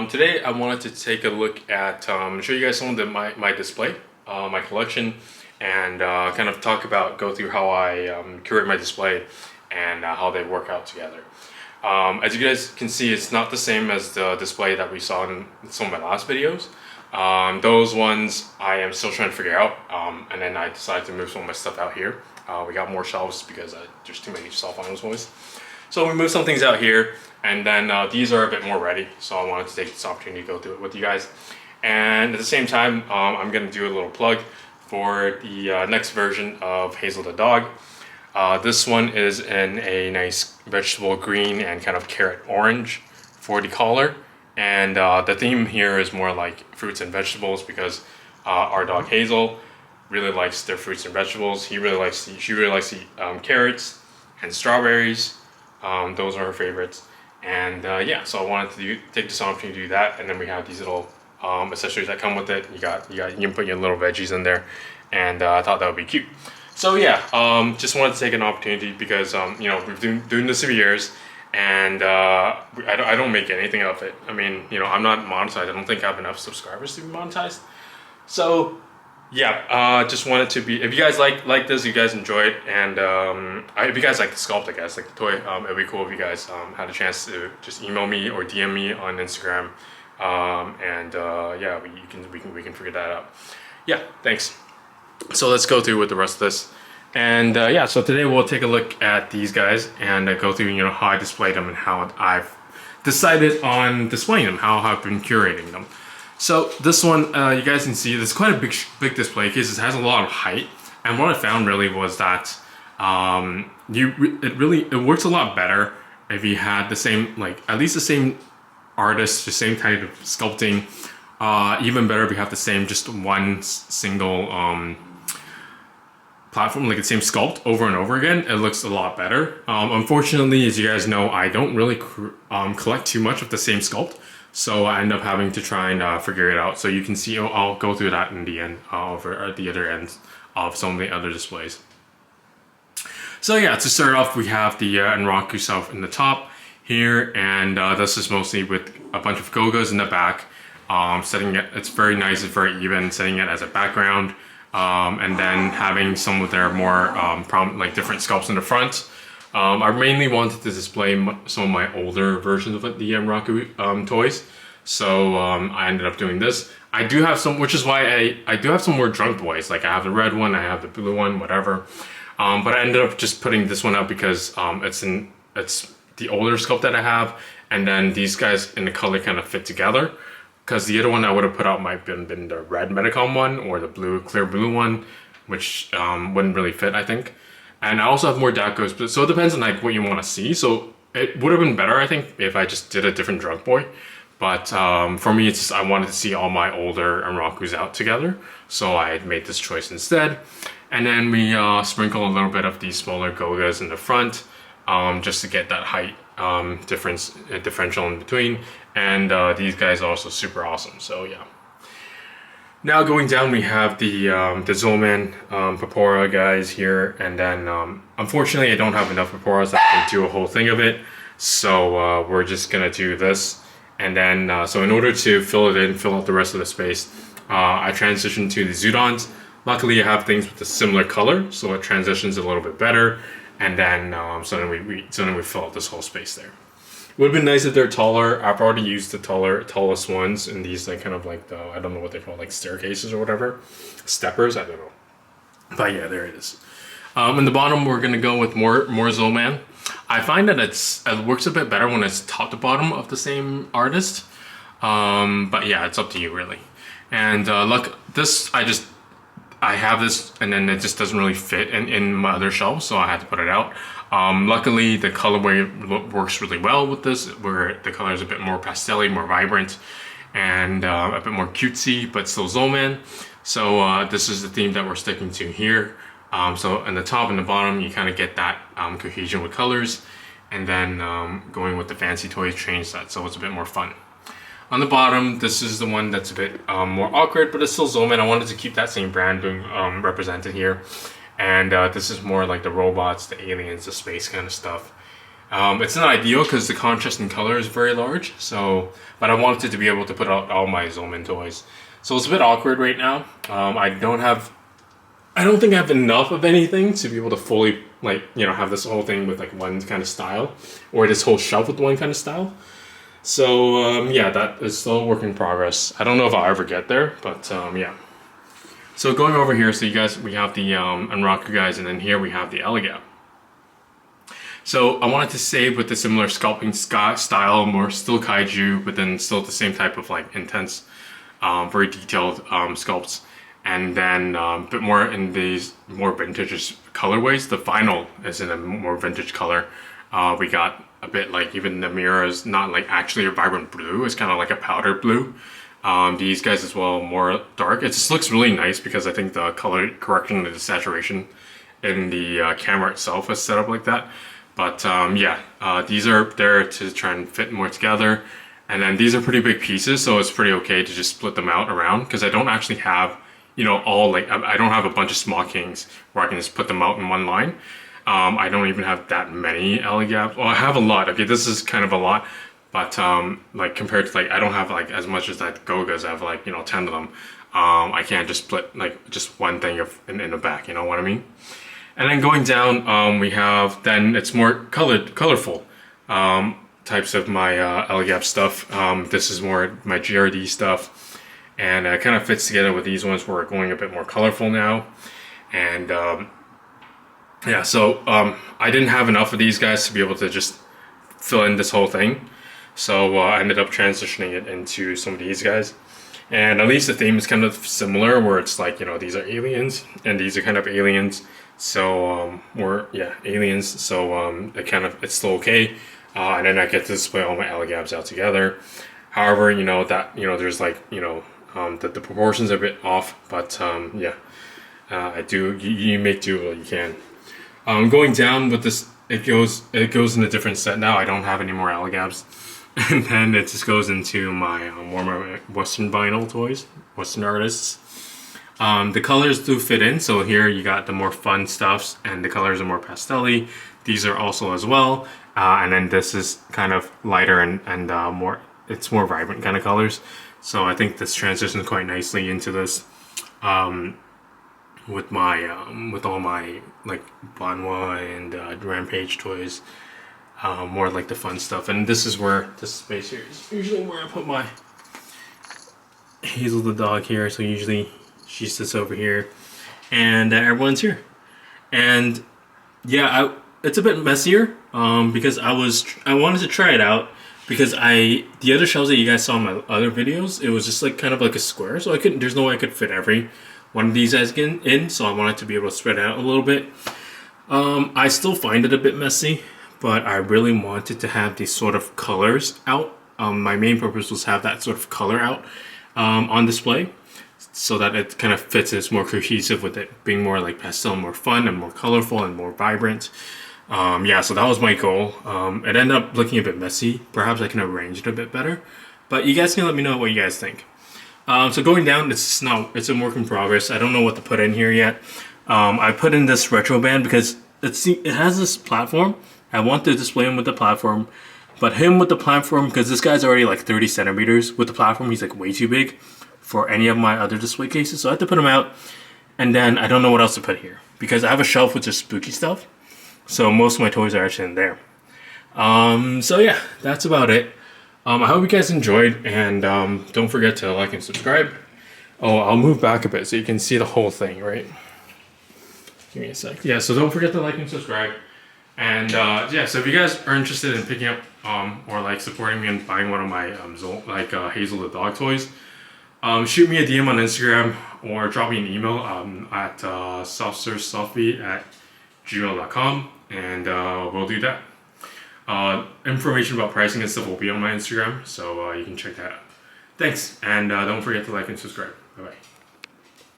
Today I wanted to take a look at, show you guys some of my display, my collection, and kind of go through how I curate my display and how they work out together. As you guys can see, it's not the same as the display that we saw in some of my last videos. Those ones I am still trying to figure out, and then I decided to move some of my stuff out here. We got more shelves because there's too many cell phone toys. So we moved some things out here, and then these are a bit more ready, so I wanted to take this opportunity to go through it with you guys. And at the same time, I'm going to do a little plug for the next version of Hazel the dog. This one is in a nice vegetable green and kind of carrot orange for the collar. And the theme here is more like fruits and vegetables because our dog Hazel really likes their fruits and vegetables. She really likes the carrots and strawberries. Those are her favorites. And yeah, so I wanted to take this opportunity to do that. And then we have these little accessories that come with it. You can put your little veggies in there, and I thought that would be cute. So yeah, just wanted to take an opportunity because you know, we've been doing this for years, and I don't make anything of it. I mean, you know, I'm not monetized. I don't think I have enough subscribers to be monetized. So yeah, just wanted to be, if you guys like this, you guys enjoy it, and if you guys like the sculpt, I guess, like the toy, it'd be cool if you guys had a chance to just email me or DM me on Instagram, and yeah, we can figure that out. Yeah, thanks. So let's go through with the rest of this, and yeah, so today we'll take a look at these guys and go through, you know, how I displayed them and how I've decided on displaying them, how I've been curating them. So this one, you guys can see, it's quite a big display case. It has a lot of height, and what I found really was that it works a lot better if you had the same, like at least the same artist, the same type of sculpting. Even better if you have the same, just one single platform, like the same sculpt over and over again. It looks a lot better. Unfortunately, as you guys know, I don't really collect too much of the same sculpt. So I end up having to try and figure it out. So you can see, I'll go through that in the end, over at the other end of some of the other displays. So yeah, to start off, we have the Enraku self in the top here, and this is mostly with a bunch of Gogas in the back. Setting it, it's very nice, it's very even, setting it as a background, and then having some of their more like different sculpts in the front. I mainly wanted to display some of my older versions of the Enraku toys, so I ended up doing this. I do have some, which is why I do have some more drunk boys. Like I have the red one, I have the blue one, whatever. But I ended up just putting this one out because it's the older sculpt that I have, and then these guys in the color kind of fit together. Because the other one I would have put out might have been the red Medicom one or the clear blue one, which wouldn't really fit, I think. And I also have more Dakos, so it depends on like what you want to see. So it would have been better, I think, if I just did a different drunk boy. But for me, it's just, I wanted to see all my older Enrakus out together, so I had made this choice instead. And then we sprinkle a little bit of these smaller Gogas in the front, just to get that height differential in between. And these guys are also super awesome. So yeah. Now going down, we have the Zoman Papora guys here, and then unfortunately I don't have enough Paporas that I can do a whole thing of it, so we're just gonna do this. And then so in order to fill out the rest of the space, I transitioned to the Zoodons. Luckily I have things with a similar color, so it transitions a little bit better, and then so then we fill out this whole space there. Would have been nice if they're taller. I've already used the tallest ones in these, like kind of like the, I don't know what they call, like staircases or whatever, steppers, I don't know. But yeah, there it is. In the bottom, we're gonna go with more Zoman. I find that it works a bit better when it's top to bottom of the same artist. But yeah, it's up to you really. And look, this I have this, and then it just doesn't really fit in my other shelves, so I had to put it out. Luckily, the colorway works really well with this, where the color is a bit more pastel-y, more vibrant, and a bit more cutesy, but still Zoman. So this is the theme that we're sticking to here. So in the top and the bottom, you kind of get that cohesion with colors, and then going with the fancy toys change that, so it's a bit more fun. On the bottom, this is the one that's a bit more awkward, but it's still Zoman. I wanted to keep that same brand being represented here. And this is more like the robots, the aliens, the space kind of stuff. It's not ideal because the contrast in color is very large, so, but I wanted to be able to put out all my Zoman toys. So it's a bit awkward right now. I don't think I have enough of anything to be able to fully, like, you know, have this whole thing with like one kind of style, or this whole shelf with one kind of style. So yeah, that is still a work in progress. I don't know if I'll ever get there, but yeah. So going over here, so you guys, we have the Unrocker guys, and then here we have the Eliga. So I wanted to save with the similar sculpting style, more still kaiju, but then still the same type of like intense, very detailed sculpts. And then a bit more in these more vintage colorways. The vinyl is in a more vintage color. We got a bit like, even the mirror is not like actually a vibrant blue, it's kind of like a powder blue. These guys as well, more dark. It just looks really nice because I think the color correction and the saturation in the camera itself is set up like that. But yeah, these are there to try and fit more together. And then these are pretty big pieces, so it's pretty okay to just split them out around, because I don't actually have, you know, all like, I don't have a bunch of small kings where I can just put them out in one line. I don't even have that many Eliga. Well, I have a lot. Okay, this is kind of a lot, but like compared to like, I don't have like as much as like Gogas. I have like, you know, 10 of them. I can't just split like just one thing in the back, you know what I mean? And then going down, we have, then it's more colorful types of my Eligab stuff. This is more my GRD stuff, and it kind of fits together with these ones where we're going a bit more colorful now. And yeah, so I didn't have enough of these guys to be able to just fill in this whole thing. So I ended up transitioning it into some of these guys. And at least the theme is kind of similar, where it's like, you know, these are aliens and these are kind of aliens. So yeah, aliens. So it's still okay. And then I get to display all my Eligabs out together. However, you know, that, you know, there's like, you know, the proportions are a bit off, but yeah, you make do what you can. Going down with this, it goes in a different set now. I don't have any more Eligabs. And then it just goes into my more my Western vinyl toys, Western artists. The colors do fit in, so here you got the more fun stuffs, and the colors are more pastel-y. These are also as well, and then this is kind of lighter and more, it's more vibrant kind of colors. So I think this transitions quite nicely into this with my with all my like Banwa and Rampage toys. More like the fun stuff, and this is where this space here is usually where I put my Hazel the dog here. So usually she sits over here, and everyone's here. And yeah, it's a bit messier because I wanted to try it out, because the other shelves that you guys saw in my other videos, it was just like kind of like a square, so there's no way I could fit every one of these guys in. So I wanted to be able to spread it out a little bit. I still find it a bit messy, but I really wanted to have these sort of colors out. My main purpose was to have that sort of color out on display, so that it kind of fits, it's more cohesive with it being more like pastel, more fun and more colorful and more vibrant. Yeah, so that was my goal. It ended up looking a bit messy. Perhaps I can arrange it a bit better, but you guys can let me know what you guys think. So going down, it's a work in progress. I don't know what to put in here yet. I put in this retro band because it has this platform. I want to display him with the platform, but him with the platform, because this guy's already like 30 centimeters with the platform, he's like way too big for any of my other display cases. So I have to put him out, and then I don't know what else to put here, because I have a shelf with just spooky stuff. So most of my toys are actually in there. So yeah, that's about it. I hope you guys enjoyed, and don't forget to like and subscribe. Oh, I'll move back a bit so you can see the whole thing, right? Give me a sec. Yeah, so don't forget to like and subscribe. And yeah, so if you guys are interested in picking up or like supporting me and buying one of my Hazel the dog toys, shoot me a DM on Instagram or drop me an email at softservesoftbee@gmail.com, and we'll do that. Information about pricing and stuff will be on my Instagram, so you can check that out. Thanks, and don't forget to like and subscribe. Bye bye.